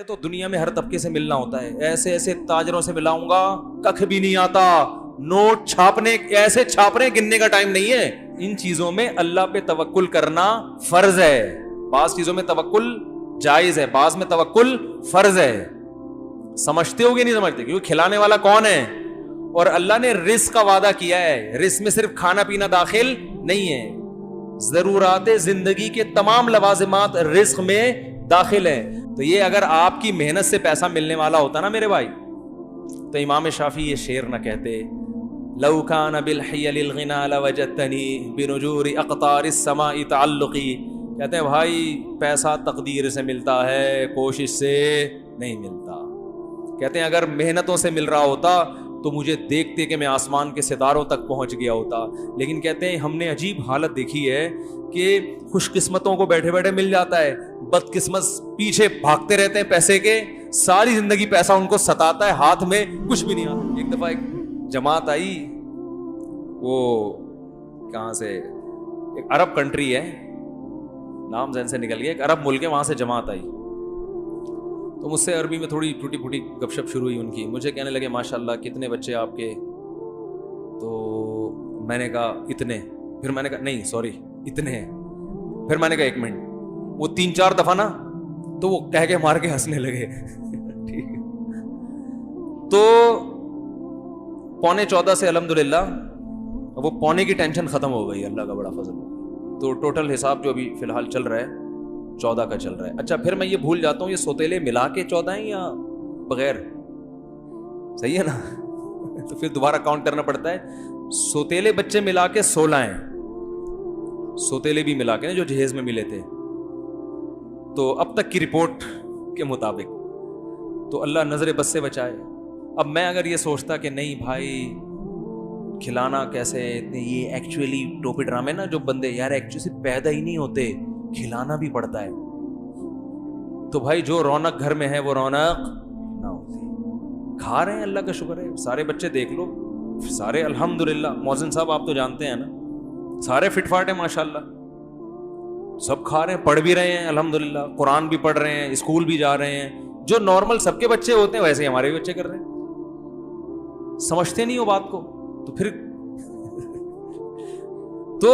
تو دنیا میں ہر طبقے سے ملنا ہوتا ہے, ایسے ایسے تاجروں سے ملاؤں گا ککھ بھی نہیں آتا, نوٹ چھاپنے ایسے چھاپ رہے گننے کا ٹائم نہیں ہے. ان چیزوں میں اللہ پہ توکل کرنا فرض ہے. بعض چیزوں میں توکل جائز ہے, بعض میں توکل فرض ہے. سمجھتے ہو گے نہیں سمجھتے؟ کیونکہ کھلانے والا کون ہے؟ اور اللہ نے رزق کا وعدہ کیا ہے. رزق میں صرف کھانا پینا داخل نہیں ہے, ضرورات زندگی کے تمام لوازمات رزق میں داخل ہے. تو یہ اگر آپ کی محنت سے پیسہ ملنے والا ہوتا نا میرے بھائی, تو امام شافعی یہ شعر نہ کہتے, لو کان بالحیل الغنا لوجدتنی بنجور اقطار السماء تعلقی. کہتے ہیں بھائی پیسہ تقدیر سے ملتا ہے, کوشش سے نہیں ملتا. کہتے ہیں اگر محنتوں سے مل رہا ہوتا تو مجھے دیکھتے کہ میں آسمان کے ستاروں تک پہنچ گیا ہوتا. لیکن کہتے ہیں ہم نے عجیب حالت دیکھی ہے کہ خوش قسمتوں کو بیٹھے بیٹھے مل جاتا ہے, بد قسمت پیچھے بھاگتے رہتے ہیں پیسے کے, ساری زندگی پیسہ ان کو ستاتا ہے, ہاتھ میں کچھ بھی نہیں آتا. ایک دفعہ ایک جماعت آئی, وہ کہاں سے, ایک عرب کنٹری ہے, نام ذہن سے نکل گیا, ایک عرب ملک ہے, وہاں سے جماعت آئی. تو مجھ سے عربی میں تھوڑی ٹوٹی پھوٹی گپ شپ شروع ہوئی ان کی. مجھے کہنے لگے ماشاءاللہ کتنے بچے آپ کے؟ تو میں نے کہا اتنے. پھر میں نے کہا نہیں سوری اتنے ہیں. پھر میں نے کہا ایک منٹ. وہ 3-4 دفعہ نا تو وہ کہہ کے مار کے ہنسنے لگے. ٹھیک ہے, تو 14.15 سے الحمدللہ وہ پونے کی ٹینشن ختم ہو گئی, اللہ کا بڑا فضل. تو ٹوٹل حساب جو ابھی فی الحال چل رہا ہے 14 کا چل رہا ہے. اچھا پھر میں یہ بھول جاتا ہوں یہ سوتیلے ملا کے 14 ہیں یا بغیر, صحیح ہے نا؟ تو پھر دوبارہ کاؤنٹ کرنا پڑتا ہے. سوتیلے بچے ملا کے 16 ہیں, سوتیلے بھی ملا کے نا جو جہیز میں ملے تھے. تو اب تک کی رپورٹ کے مطابق تو اللہ نظر بد سے بچائے. اب میں اگر یہ سوچتا کہ نہیں بھائی کھلانا کیسے, یہ ایکچولی ٹوپی ڈرامے نا جو بندے یار ایکچولی پیدا ہی نہیں ہوتے, کھلانا بھی پڑتا ہے, تو بھائی جو رونق گھر میں ہے وہ رونق نہ ہوتی. کھا رہے ہیں اللہ کا شکر ہے, سارے بچے دیکھ لو سارے الحمدللہ. محسن صاحب آپ تو جانتے ہیں نا, سارے فٹ فاٹ ہیں ماشاءاللہ, سب کھا رہے ہیں, پڑھ بھی رہے ہیں الحمدللہ, قرآن بھی پڑھ رہے ہیں, اسکول بھی جا رہے ہیں. جو نارمل سب کے بچے ہوتے ہیں ویسے ہی ہمارے بھی بچے کر رہے ہیں. سمجھتے نہیں ہو بات کو, تو پھر تو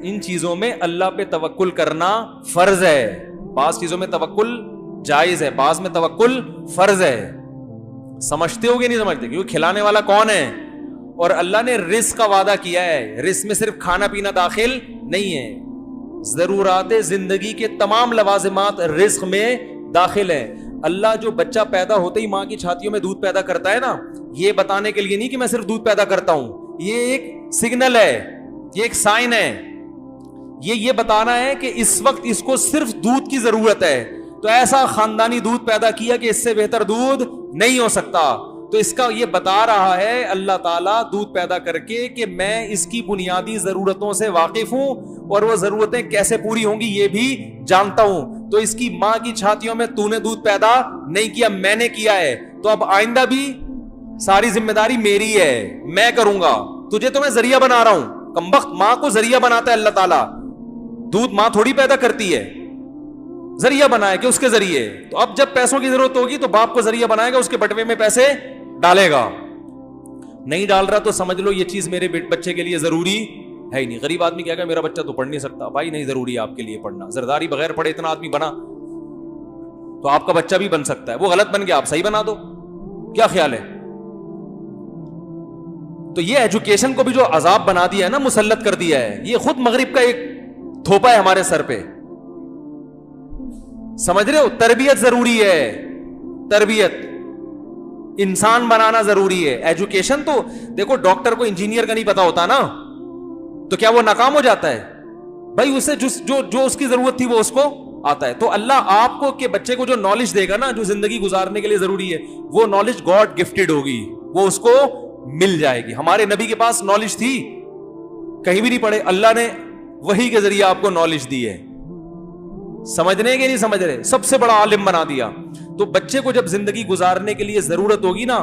ان چیزوں میں اللہ پہ توکل کرنا فرض ہے. بعض چیزوں میں توکل جائز ہے, بعض میں توکل فرض ہے. سمجھتے ہو گے نہیں سمجھتے؟ کیونکہ کھلانے والا کون ہے؟ اور اللہ نے رزق کا وعدہ کیا ہے. رزق میں صرف کھانا پینا داخل نہیں ہے, ضرورات زندگی کے تمام لوازمات رزق میں داخل ہے. اللہ جو بچہ پیدا ہوتے ہی ماں کی چھاتیوں میں دودھ پیدا کرتا ہے نا, یہ بتانے کے لیے نہیں کہ میں صرف دودھ پیدا کرتا ہوں, یہ ایک سگنل ہے, یہ ایک سائن ہے, یہ بتانا ہے کہ اس وقت اس کو صرف دودھ کی ضرورت ہے. تو ایسا خاندانی دودھ پیدا کیا کہ اس سے بہتر دودھ نہیں ہو سکتا. تو اس کا یہ بتا رہا ہے اللہ تعالیٰ دودھ پیدا کر کے کہ میں اس کی بنیادی ضرورتوں سے واقف ہوں, اور وہ ضرورتیں کیسے پوری ہوں گی یہ بھی جانتا ہوں. تو اس کی ماں کی چھاتیوں میں تو نے دودھ پیدا نہیں کیا, میں نے کیا ہے. تو اب آئندہ بھی ساری ذمہ داری میری ہے, میں کروں گا. تجھے تو میں ذریعہ بنا رہا ہوں, کمبخت ماں کو ذریعہ بناتا ہے اللہ تعالیٰ. دودھ ماں تھوڑی پیدا کرتی ہے, ذریعہ بنائے کہ اس کے ذریعے. تو اب جب پیسوں کی ضرورت ہوگی تو باپ کو ذریعہ بنائے گا, اس کے بٹوے میں پیسے ڈالے گا. نہیں ڈال رہا تو سمجھ لو یہ چیز میرے بچے کے لیے ضروری ہے ہی نہیں. غریب آدمی کہے گا میرا بچہ تو پڑھ نہیں سکتا. بھائی نہیں ضروری ہے آپ کے لیے پڑھنا. زرداری بغیر پڑھے اتنا آدمی بنا تو آپ کا بچہ بھی بن سکتا ہے. وہ غلط بن گیا, آپ صحیح بنا دو. کیا خیال ہے؟ تو یہ ایجوکیشن کو بھی جو عذاب بنا دیا ہے نا, مسلط کر دیا ہے, یہ خود مغرب کا ایک تھوپا ہے ہمارے سر پہ. سمجھ رہے ہو؟ تربیت ضروری ہے, تربیت, انسان بنانا ضروری ہے. ایجوکیشن تو دیکھو ڈاکٹر کو انجینئر کا نہیں پتا ہوتا نا, تو کیا وہ ناکام ہو جاتا ہے؟ بھائی اسے جو اس کی ضرورت تھی وہ اس کو آتا ہے. تو اللہ آپ کو کہ بچے کو جو نالج دے گا نا, جو زندگی گزارنے کے لیے ضروری ہے, وہ نالج گاڈ گفٹڈ ہوگی, وہ اس کو مل جائے گی. ہمارے نبی کے پاس نالج تھی, کہیں بھی نہیں پڑھے, اللہ نے وحی کے ذریعے آپ کو نالج دی ہے. سمجھنے کے نہیں سمجھ رہے, سب سے بڑا عالم بنا دیا. تو بچے کو جب زندگی گزارنے کے لیے ضرورت ہوگی نا,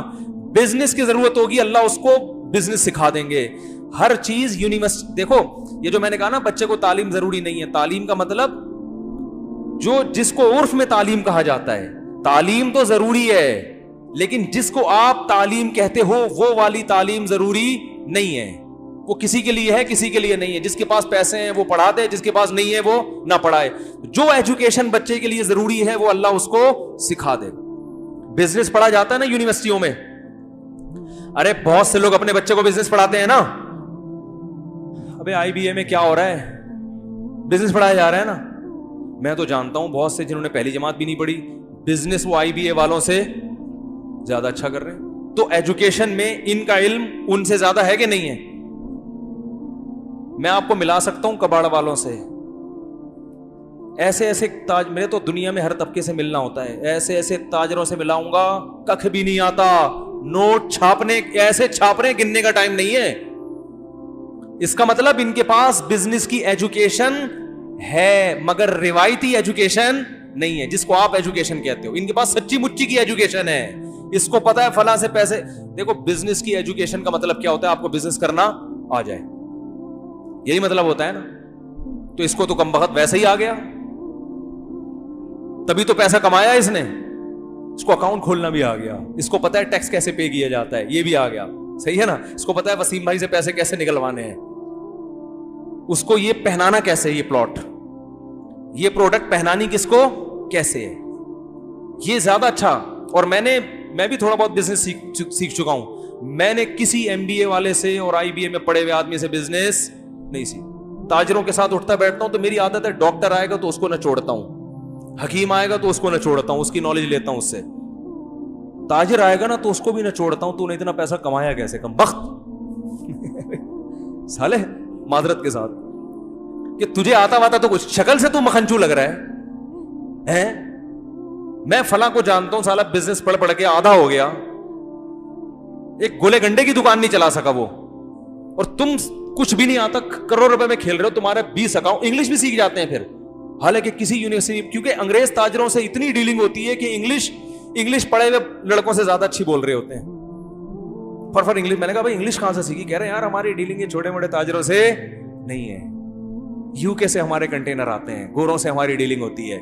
بزنس کی ضرورت ہوگی, اللہ اس کو بزنس سکھا دیں گے. ہر چیز یونیورسٹی, دیکھو یہ جو میں نے کہا نا بچے کو تعلیم ضروری نہیں ہے, تعلیم کا مطلب جو جس کو عرف میں تعلیم کہا جاتا ہے, تعلیم تو ضروری ہے لیکن جس کو آپ تعلیم کہتے ہو وہ والی تعلیم ضروری نہیں ہے. وہ کسی کے لیے ہے, کسی کے لیے نہیں ہے. جس کے پاس پیسے ہیں وہ پڑھا دے, جس کے پاس نہیں ہے وہ نہ پڑھائے. جو ایجوکیشن بچے کے لیے ضروری ہے وہ اللہ اس کو سکھا دے. بزنس پڑھا جاتا ہے نا یونیورسٹیوں میں, ارے بہت سے لوگ اپنے بچے کو بزنس پڑھاتے ہیں نا. ابے آئی بی اے میں کیا ہو رہا ہے, بزنس پڑھایا جا رہا ہے نا. میں تو جانتا ہوں بہت سے جنہوں نے پہلی جماعت بھی نہیں پڑھی, بزنس وہ آئی بی اے والوں سے زیادہ اچھا کر رہے ہیں. تو ایجوکیشن میں ان کا علم ان سے زیادہ ہے کہ نہیں ہے؟ میں آپ کو ملا سکتا ہوں کباڑ والوں سے, ایسے ایسے تاج, میرے تو دنیا میں ہر طبقے سے ملنا ہوتا ہے, ایسے ایسے تاجروں سے ملاؤں گا ککھ بھی نہیں آتا. نوٹ چھاپنے ایسے چھاپ رہے گننے کا ٹائم نہیں ہے. اس کا مطلب ان کے پاس بزنس کی ایجوکیشن ہے مگر روایتی ایجوکیشن نہیں ہے جس کو آپ ایجوکیشن کہتے ہو. ان کے پاس سچی مچی کی ایجوکیشن ہے, اس کو پتا ہے فلاں سے پیسے. دیکھو بزنس کی ایجوکیشن کا مطلب کیا ہوتا ہے, آپ کو بزنس کرنا آ جائے, یہی مطلب ہوتا ہے نا. تو اس کو تو کم بخت ویسے ہی آ گیا, تبھی تو پیسہ کمایا اس نے. اس کو اکاؤنٹ کھولنا بھی آ گیا, اس کو پتا ہے ٹیکس کیسے پے کیا جاتا ہے, یہ بھی آ گیا. صحیح ہے نا. اس کو پتا ہے وسیم بھائی سے پیسے کیسے نکلوانے ہیں, اس کو یہ پہنانا کیسے, یہ پلاٹ, یہ پروڈکٹ پہنانی کس کو کیسے ہے, یہ زیادہ اچھا. اور میں بھی تھوڑا بہت بزنس سیکھ چکا ہوں. میں نے کسی ایم بی اے والے سے اور آئی بی اے میں پڑھے ہوئے آدمی سے بزنس نہیں سیکھ. تاجروں کے ساتھ اٹھتا بیٹھتا ہوں تو میری عادت ہے, ڈاکٹر آئے گا تو اس کو نہ چھوڑتا ہوں, حکیم آئے گا تو اس کو نہ چھوڑتا ہوں, اس کی نالج لیتا ہوں اس سے. تاجر آئے گا نا تو اس کو بھی نہ چھوڑتا ہوں, تو نے اتنا پیسہ کمایا کیسے, کم بخت سالے معذرت کے ساتھ, کہ تجھے آتا واتا تو کچھ, شکل سے تو مکھنچو لگ رہا ہے. میں فلاں کو جانتا ہوں, سالا بزنس پڑھ کے آدھا ہو گیا, ایک گولے گنڈے کی دکان نہیں چلا سکا وہ, اور تم کچھ بھی نہیں آتا, کروڑ روپے میں کھیل رہے ہو, تمہارے 20 اکاؤنٹ. انگلش بھی سیکھ جاتے ہیں پھر, حالانکہ کسی یونیورسٹی, کیونکہ انگریز تاجروں سے اتنی ڈیلنگ ہوتی ہے کہ انگلش پڑھے ہوئے لڑکوں سے زیادہ اچھی بول رہے ہوتے ہیں. فر انگلش. میں نے کہا بھائی انگلش کہاں سے سیکھی؟ کہہ رہے ہیں یار ہماری ڈیلنگ یہ چھوٹے موٹے تاجروں سے نہیں ہے, یو کے سے ہمارے کنٹینر آتے ہیں, گوروں سے ہماری ڈیلنگ ہوتی ہے.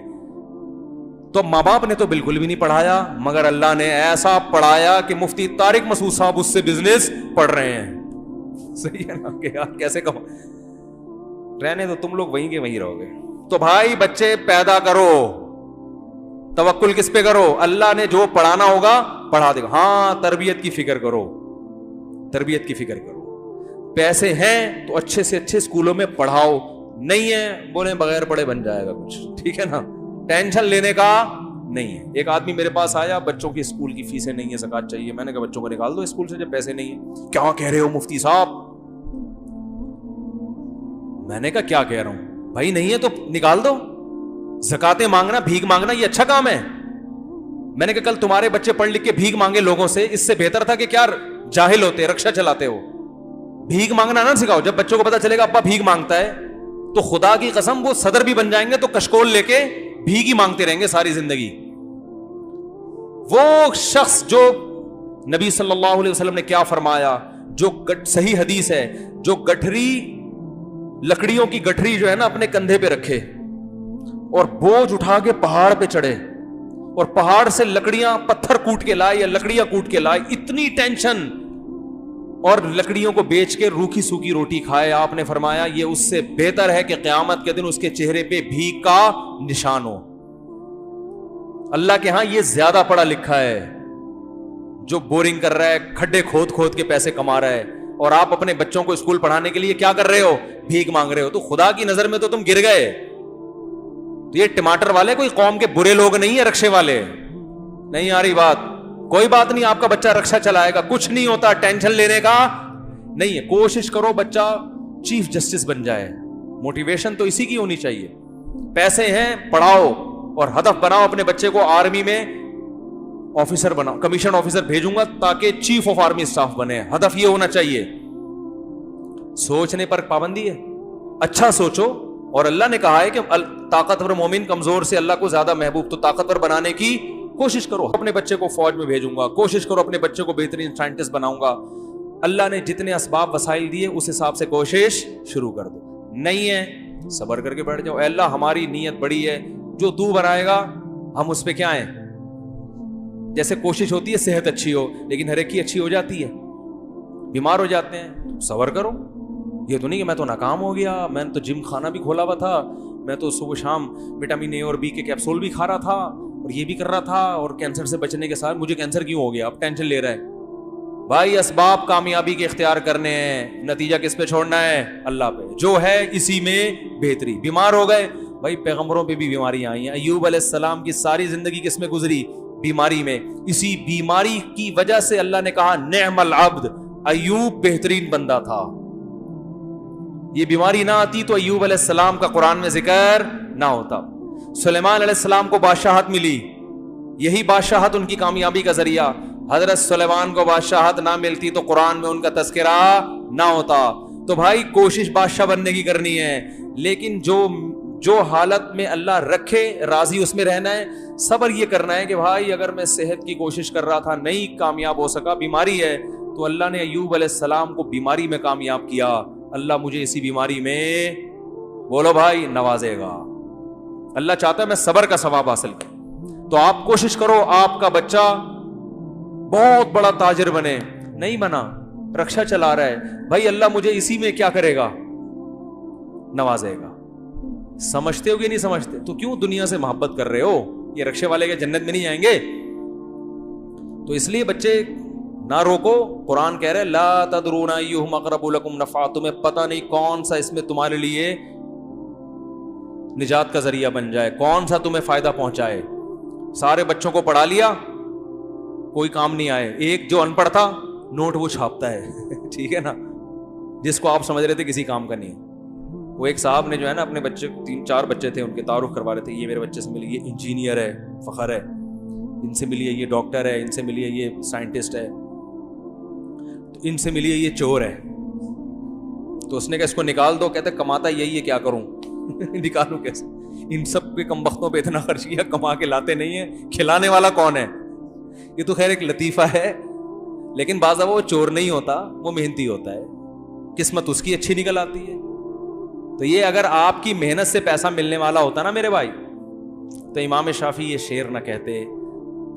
تو ماں باپ نے تو بالکل بھی نہیں پڑھایا, مگر اللہ نے ایسا پڑھایا کہ مفتی طارق مسعود صاحب اس سے بزنس پڑھ رہے ہیں. صحیح ہے نا, کہ یار کیسے کم رہنے تو تم لوگ وہیں کے وہیں رہو گے. تو بھائی بچے پیدا کرو, توکل کس پہ کرو, اللہ نے جو پڑھانا ہوگا پڑھا دے گا. ہاں تربیت کی فکر کرو, تربیت کی فکر کرو. پیسے ہیں تو اچھے سے اچھے اسکولوں میں پڑھاؤ, نہیں ہے بولے بغیر پڑھے بن جائے گا کچھ, ٹھیک ہے نا, ٹینشن لینے کا نہیں ہے. ایک آدمی میرے پاس آیا, بچوں کی اسکول کی فیسیں نہیں ہے, زکات چاہیے. میں نے کہا بچوں کو نکال دو اسکول سے جب پیسے نہیں ہیں. کیا کہہ رہے ہو مفتی صاحب؟ میں نے کہا کیا کہہ رہا ہوں بھائی, نہیں ہے تو نکال دو. زکاتیں مانگنا, بھیک مانگنا یہ اچھا کام ہے؟ میں نے کہا کل تمہارے بچے پڑھ لکھ کے بھیک مانگے لوگوں سے, اس سے بہتر تھا کہ کیا جاہل ہوتے, رکشا چلاتے ہو. بھیک مانگنا نہ سکھاؤ. جب بچوں کو پتا چلے گا ابا بھیک مانگتا ہے تو خدا کی قسم وہ صدر بھی بن جائیں گے تو کشکول لے کے بھیک ہی مانگتے رہیں گے ساری زندگی. وہ شخص جو نبی صلی اللہ علیہ وسلم نے کیا فرمایا, جو صحیح حدیث ہے, جو گٹھری لکڑیوں کی گٹھری جو ہے نا اپنے کندھے پہ رکھے اور بوجھ اٹھا کے پہاڑ پہ چڑھے اور پہاڑ سے لکڑیاں پتھر کوٹ کے لائے یا لکڑیاں کوٹ کے لائے, اتنی ٹینشن, اور لکڑیوں کو بیچ کے روکھی سوکھی روٹی کھائے. آپ نے فرمایا یہ اس سے بہتر ہے کہ قیامت کے دن اس کے چہرے پہ بھیک کا نشان ہو. اللہ کے ہاں یہ زیادہ پڑھا لکھا ہے جو بورنگ کر رہا ہے, کھڈے کھود کھود کے پیسے کما رہا ہے, اور آپ اپنے بچوں کو اسکول پڑھانے کے لیے کیا کر رہے ہو, بھیک مانگ رہے ہو. تو خدا کی نظر میں تو تم گر گئے. تو یہ ٹماٹر والے کوئی قوم کے برے لوگ نہیں ہیں, رکشے والے نہیں آ رہی بات. کوئی بات نہیں, آپ کا بچہ رکشا چلائے گا, کچھ نہیں ہوتا, ٹینشن لینے کا نہیں ہے. کوشش کرو بچہ چیف جسٹس بن جائے, موٹیویشن تو اسی کی ہونی چاہیے. پیسے ہیں پڑھاؤ, اور ہدف بناؤ اپنے بچے کو آرمی میں آفیسر بناؤ, کمیشن آفیسر بھیجوں گا تاکہ چیف آف آرمی اسٹاف بنے. ہدف یہ ہونا چاہیے. سوچنے پر پابندی ہے, اچھا سوچو. اور اللہ نے کہا ہے کہ طاقتور مومن کمزور سے اللہ کو زیادہ محبوب, تو طاقتور بنانے کی کوشش کرو. اپنے بچے کو فوج میں بھیجوں گا, کوشش کرو اپنے بچے کو بہترین سائنٹسٹ بناؤں گا. اللہ نے جتنے اسباب وسائل دیے اس حساب سے کوشش شروع کر دو. نہیں ہے صبر کر کے بیٹھ جاؤ. اے اللہ ہماری نیت بڑی ہے, جو تو بنائے گا ہم اس پہ کیا ہیں. جیسے کوشش ہوتی ہے صحت اچھی ہو, لیکن ہر ایک کی اچھی ہو جاتی ہے, بیمار ہو جاتے ہیں. صبر کرو, یہ تو نہیں کہ میں تو ناکام ہو گیا, میں نے تو جم خانہ بھی کھولا ہوا تھا, میں تو صبح شام وٹامن اے اور بی کے کیپسول بھی کھا رہا تھا اور یہ بھی کر رہا تھا, اور کینسر سے بچنے کے ساتھ مجھے کینسر کیوں ہو گیا, اب ٹینشن لے رہا ہے. بھائی اسباب کامیابی کے اختیار کرنے ہیں, نتیجہ کس پہ چھوڑنا ہے, اللہ پہ, جو ہے اسی میں بہتری. بیمار ہو گئے, بھائی پیغمبروں پہ بھی بیماریاں آئی ہیں. ایوب علیہ السلام کی ساری زندگی کس میں گزری, بیماری میں. اسی بیماری کی وجہ سے اللہ نے کہا نعم العبد, ایوب بہترین بندہ تھا. یہ بیماری نہ آتی تو ایوب علیہ السلام کا قرآن میں ذکر نہ ہوتا. سلیمان علیہ السلام کو بادشاہت ملی, یہی بادشاہت ان کی کامیابی کا ذریعہ. حضرت سلیمان کو بادشاہت نہ ملتی تو قرآن میں ان کا تذکرہ نہ ہوتا. تو بھائی کوشش بادشاہ بننے کی کرنی ہے, لیکن جو حالت میں اللہ رکھے راضی اس میں رہنا ہے. صبر یہ کرنا ہے کہ بھائی اگر میں صحت کی کوشش کر رہا تھا نہیں کامیاب ہو سکا, بیماری ہے, تو اللہ نے ایوب علیہ السلام کو بیماری میں کامیاب کیا. اللہ مجھے اسی بیماری میں, بولو بھائی, نوازے گا. اللہ چاہتا ہے میں صبر کا ثواب حاصل کروں. تو آپ کوشش کرو آپ کا بچہ بہت بڑا تاجر بنے, نہیں بنا, رکشا چلا رہا ہے, بھائی اللہ مجھے اسی میں کیا کرے گا, نوازے گا. سمجھتے ہو کہ نہیں سمجھتے؟ تو کیوں دنیا سے محبت کر رہے ہو, یہ رکشے والے کے جنت میں نہیں آئیں گے. تو اس لیے بچے نہ روکو. قرآن کہہ رہے لا تدرون ایہم اقرب لکم نفعا, تمہیں پتہ نہیں کون سا اس میں تمہارے لیے نجات کا ذریعہ بن جائے, کون سا تمہیں فائدہ پہنچائے. سارے بچوں کو پڑھا لیا, کوئی کام نہیں آئے. ایک جو ان پڑھ تھا نوٹ وہ چھاپتا ہے ٹھیک ہے نا, جس کو آپ سمجھ رہے تھے کسی کام کا نہیں. وہ ایک صاحب نے جو ہے نا اپنے بچے, 3-4 بچے تھے, ان کے تعارف کروا رہے تھے, یہ میرے بچے سے ملی, یہ انجینئر ہے, فخر ہے, ان سے ملی ہے یہ ڈاکٹر ہے, ان سے ملی ہے یہ سائنٹسٹ ہے, تو ان سے ملی ہے یہ چور ہے. تو اس نے کہا اس کو نکال دو. کہتے کماتا یہی ہے, کیا کروں نکالوں کیسے, ان سب کے کم بختوں پہ اتنا خرچ کیا, کما کے لاتے نہیں ہیں, کھلانے والا کون ہے. یہ تو خیر ایک لطیفہ ہے, لیکن بعض وہ چور نہیں ہوتا, وہ محنتی ہوتا ہے, قسمت اس کی اچھی نکل آتی ہے. تو یہ اگر آپ کی محنت سے پیسہ ملنے والا ہوتا نا میرے بھائی, تو امام شافعی یہ شعر نہ کہتے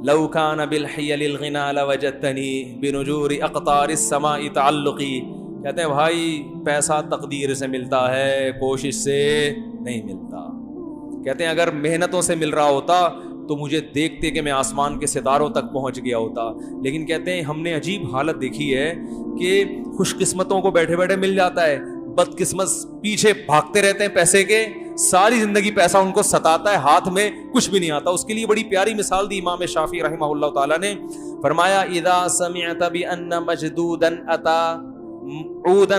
لو کان بالحیل الغنا لوجدتنی بنجور اقطار السماء تعلقی. کہتے ہیں بھائی پیسہ تقدیر سے ملتا ہے, کوشش سے نہیں ملتا. کہتے ہیں اگر محنتوں سے مل رہا ہوتا تو مجھے دیکھتے کہ میں آسمان کے ستاروں تک پہنچ گیا ہوتا. لیکن کہتے ہیں ہم نے عجیب حالت دیکھی ہے کہ خوش قسمتوں کو بیٹھے بیٹھے مل جاتا ہے, بد قسمت پیچھے بھاگتے رہتے ہیں پیسے کے, ساری زندگی پیسہ ان کو ستاتا ہے, ہاتھ میں کچھ بھی نہیں آتا. اس کے لیے بڑی پیاری مثال دی امام شافعی رحمہ اللہ تعالیٰ نے, فرمایا اذا سمعت بان مجدودا اتا عودا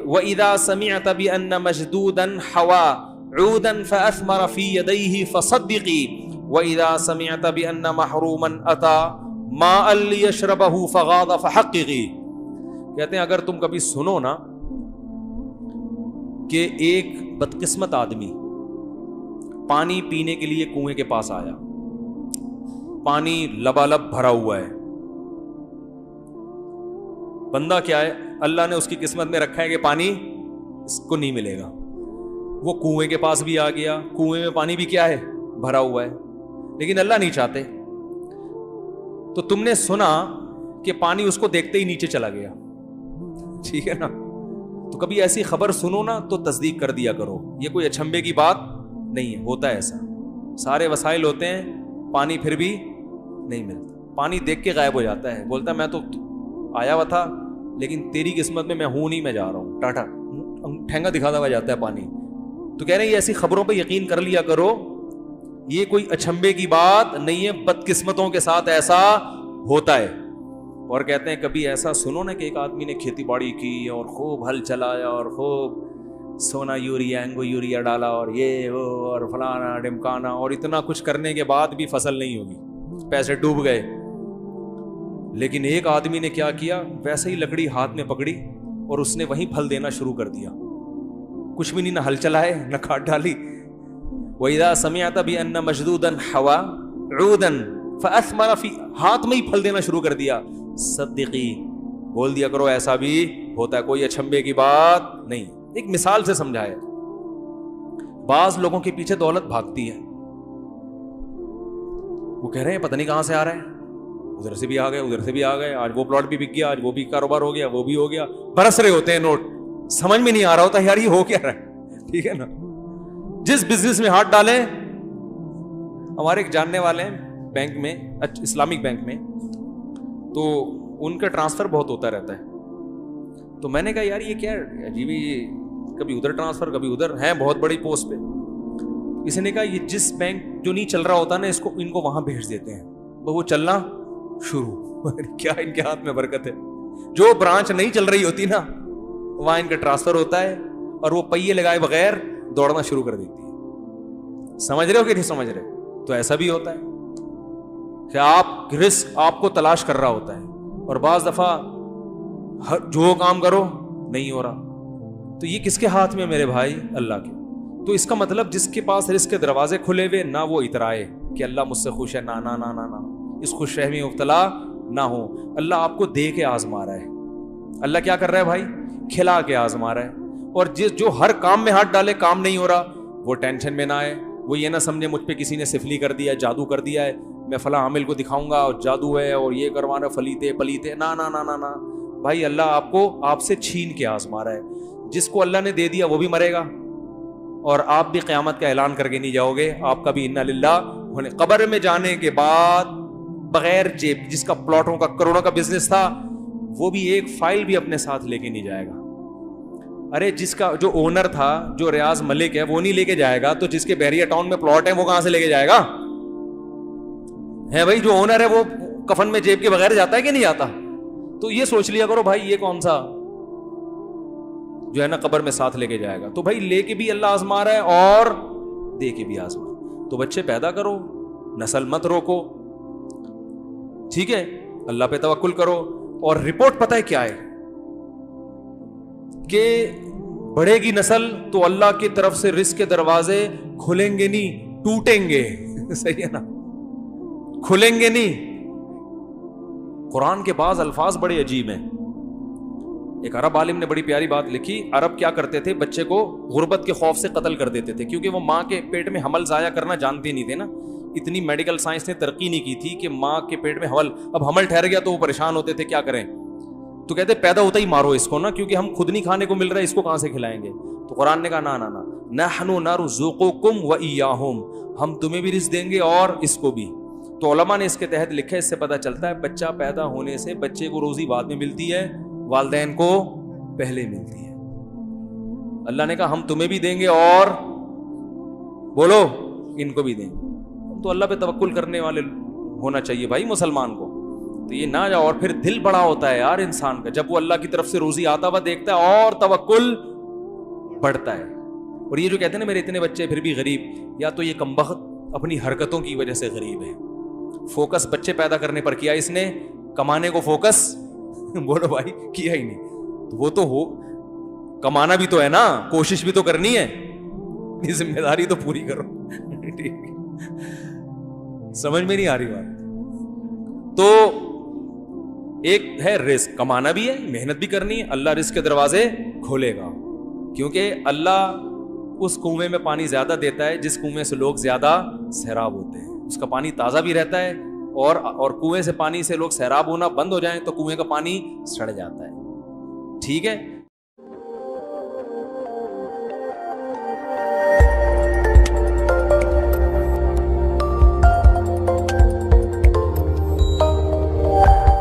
واذا سمعت بان مجدودا حوا عودا فاثمر في يديه فصدقي واذا سمعت بان محروما اتى ماء ليشربه فغاض فحققي. کہتے ہیں اگر تم کبھی سنو نا کہ ایک بدقسمت آدمی پانی پینے کے لیے کنویں کے پاس آیا, پانی لبالب بھرا ہوا ہے, بندہ کیا ہے اللہ نے اس کی قسمت میں رکھا ہے کہ پانی اس کو نہیں ملے گا. وہ کنویں کے پاس بھی آ گیا, کنویں میں پانی بھی کیا ہے بھرا ہوا ہے, لیکن اللہ نہیں چاہتے. تو تم نے سنا کہ پانی اس کو دیکھتے ہی نیچے چلا گیا, ٹھیک ہے نا. تو کبھی ایسی خبر سنو نا تو تصدیق کر دیا کرو, یہ کوئی اچھمبے کی بات نہیں ہے, ہوتا ہے ایسا. سارے وسائل ہوتے ہیں, پانی پھر بھی نہیں ملتا, پانی دیکھ کے غائب ہو جاتا ہے, بولتا ہے میں تو آیا ہوا تھا لیکن تیری قسمت میں ہوں نہیں, میں جا رہا ہوں, ٹاٹا, ٹھینگا دکھاتا ہوا جاتا ہے پانی. تو کہہ رہے ہیں یہ ایسی خبروں پہ یقین کر لیا کرو, یہ کوئی اچھمبے کی بات نہیں ہے, بدقسمتوں کے ساتھ ایسا ہوتا ہے. اور کہتے ہیں کبھی ایسا سنو نا کہ ایک آدمی نے کھیتی باڑی کی اور خوب ہل چلایا اور خوب سونا یوریا اینگو یوریا ڈالا اور یہ وہ اور فلانا ڈمکانا, اور اتنا کچھ کرنے کے بعد بھی فصل نہیں ہوگی, پیسے ڈوب گئے. لیکن ایک آدمی نے کیا کیا, ویسے ہی لکڑی ہاتھ میں پکڑی اور اس نے وہیں پھل دینا شروع کر دیا, کچھ بھی نہیں, نہ ہل چلائے نہ کھاد ڈالی. وَإِذَا سَمِعْتَ بِأَنَّ مَجْدُودًا حَوَا عُودًا فَأَثْمَرَ فِي, ہاتھ میں ہی پھل دینا شروع کر دیا. صدقی, بول دیا کرو ایسا بھی ہوتا ہے, کوئی اچھمبے کی بات نہیں. ایک مثال سے سمجھایا. بعض لوگوں کے پیچھے دولت بھاگتی ہے, وہ کہہ رہے ہیں پتہ نہیں کہاں سے آ رہے ہیں, ادھر سے بھی آ گئے, ادھر سے بھی آ گئے, آج وہ پلاٹ بھی بک گیا, آج وہ بھی کاروبار ہو گیا, وہ بھی ہو گیا, برس رہے ہوتے ہیں نوٹ, سمجھ میں نہیں آ رہا ہوتا یار یہ ہو کیا رہا ہے. ٹھیک ہے نا, جس بزنس میں ہاتھ ڈالیں. ہمارے ایک جاننے والے ہیں بینک میں, اسلامک بینک میں, تو ان کا ٹرانسفر بہت ہوتا رہتا ہے. تو میں نے کہا یار یہ کیا عجیب, کبھی ادھر ٹرانسفر کبھی ادھر, ہیں بہت بڑی پوسٹ پہ. کسی نے کہا یہ جس بینک جو نہیں چل رہا ہوتا نا ان کو وہاں بھیج دیتے ہیں, وہ چلنا شروع. کیا ان کے ہاتھ میں برکت ہے. جو برانچ نہیں چل رہی ہوتی نا وہاں ان کا ٹرانسفر ہوتا ہے اور وہ پہیے لگائے بغیر دوڑنا شروع کر دیتی ہے. سمجھ رہے ہو کہ نہیں سمجھ رہے؟ تو ایسا بھی ہوتا ہے کہ آپ رزق آپ کو تلاش کر رہا ہوتا ہے, اور بعض دفعہ جو کام کرو نہیں ہو رہا. تو یہ کس کے ہاتھ میں میرے بھائی؟ اللہ کے. تو اس کا مطلب جس کے پاس رزق کے دروازے کھلے ہوئے نہ وہ اترائے کہ اللہ مجھ سے خوش ہے, نہ نہ نہ نہ نہ, اس خوش فہمی مبتلا نہ ہو. اللہ آپ کو دے کے آزما رہا ہے. اللہ کیا کر رہا ہے بھائی؟ کھلا کے آزما رہا ہے. اور جو ہر کام میں ہاتھ ڈالے کام نہیں ہو رہا وہ ٹینشن میں نہ آئے, وہ یہ نہ سمجھے مجھ پہ کسی نے سفلی کر دیا, جادو کر دیا ہے, میں فلاں عامل کو دکھاؤں گا اور جادو ہے اور یہ کروانا فلیتے پلیتے. نہ نہ نہ نہ نہ بھائی, اللہ آپ کو آپ سے چھین کے آزما رہا ہے. جس کو اللہ نے دے دیا وہ بھی مرے گا, اور آپ بھی قیامت کا اعلان کر کے نہیں جاؤ گے. آپ کا بھی انا للہ ہونے. قبر میں جانے کے بعد بغیر جیب, جس کا پلاٹوں کا کروڑوں کا بزنس تھا وہ بھی ایک فائل بھی اپنے ساتھ لے کے نہیں جائے گا. ارے جس کا جو اونر تھا, جو ریاض ملک ہے, وہ نہیں لے کے جائے گا تو جس کے بحریہ ٹاؤن میں پلاٹ ہے وہ کہاں سے لے کے جائے گا؟ ہے بھائی, جو اونر ہے وہ کفن میں جیب کے بغیر جاتا ہے کہ نہیں آتا؟ تو یہ سوچ لیا کرو بھائی یہ کون سا جو ہے نا قبر میں ساتھ لے کے جائے گا. تو بھائی لے کے بھی اللہ آزما رہا ہے اور دے کے بھی آزما. تو بچے پیدا کرو, نسل مت روکو, ٹھیک ہے, اللہ پہ توکل کرو. اور رپورٹ پتہ ہے کیا ہے کہ بڑھے گی نسل تو اللہ کی طرف سے رزق کے دروازے کھلیں گے نہیں, ٹوٹیں گے. صحیح ہے نا, کھلیں گے نہیں. قرآن کے بعض الفاظ بڑے عجیب ہیں. ایک عرب عالم نے بڑی پیاری بات لکھی. عرب کیا کرتے تھے, بچے کو غربت کے خوف سے قتل کر دیتے تھے, کیونکہ وہ ماں کے پیٹ میں حمل ضائع کرنا جانتے نہیں تھے نا. اتنی میڈیکل سائنس نے ترقی نہیں کی تھی کہ ماں کے پیٹ میں اب حمل ٹھہر گیا تو وہ پریشان ہوتے تھے کیا کریں. تو کہتے پیدا ہوتا ہی مارو اس کو نا, کیونکہ ہم خود نہیں کھانے کو مل رہا ہے, اس کو کہاں سے کھلائیں گے. تو قرآن نے کہا نا نا نا, نحن نرزقکم وإیاہم, ہم تمہیں بھی رزق دیں گے اور اس کو بھی. تو علماء نے اس کے تحت لکھا ہے, اس سے پتہ چلتا ہے بچہ پیدا ہونے سے بچے کو روزی بعد میں ملتی ہے, والدین کو پہلے ملتی ہے. اللہ نے کہا ہم تمہیں بھی دیں گے اور بولو ان کو بھی دیں گے. تو اللہ پہ توکل کرنے والے ہونا چاہیے بھائی مسلمان کو. تو یہ نہ جاؤ. اور پھر دل بڑا ہوتا ہے یار انسان کا جب وہ اللہ کی طرف سے روزی آتا ہوا دیکھتا ہے, اور توکل بڑھتا ہے. اور یہ جو کہتے ہیں نا میرے اتنے بچے پھر بھی غریب, یا تو یہ کمبخت اپنی حرکتوں کی وجہ سے غریب ہے. فوکس بچے پیدا کرنے پر کیا اس نے, کمانے کو فوکس بولو بھائی کیا ہی نہیں. تو وہ تو ہو, کمانا بھی تو ہے نا, کوشش بھی تو کرنی ہے, یہ ذمہ داری تو پوری کرو. سمجھ میں نہیں آ رہی بات. تو ایک ہے رزق, کمانا بھی ہے, محنت بھی کرنی ہے. اللہ رزق کے دروازے کھولے گا, کیونکہ اللہ اس کنویں میں پانی زیادہ دیتا ہے جس کنویں سے لوگ زیادہ سیراب ہوتے ہیں. اس کا پانی تازہ بھی رہتا ہے, اور کنویں سے پانی سے لوگ سیراب ہونا بند ہو جائیں تو کنویں کا پانی سڑ جاتا ہے. ٹھیک ہے.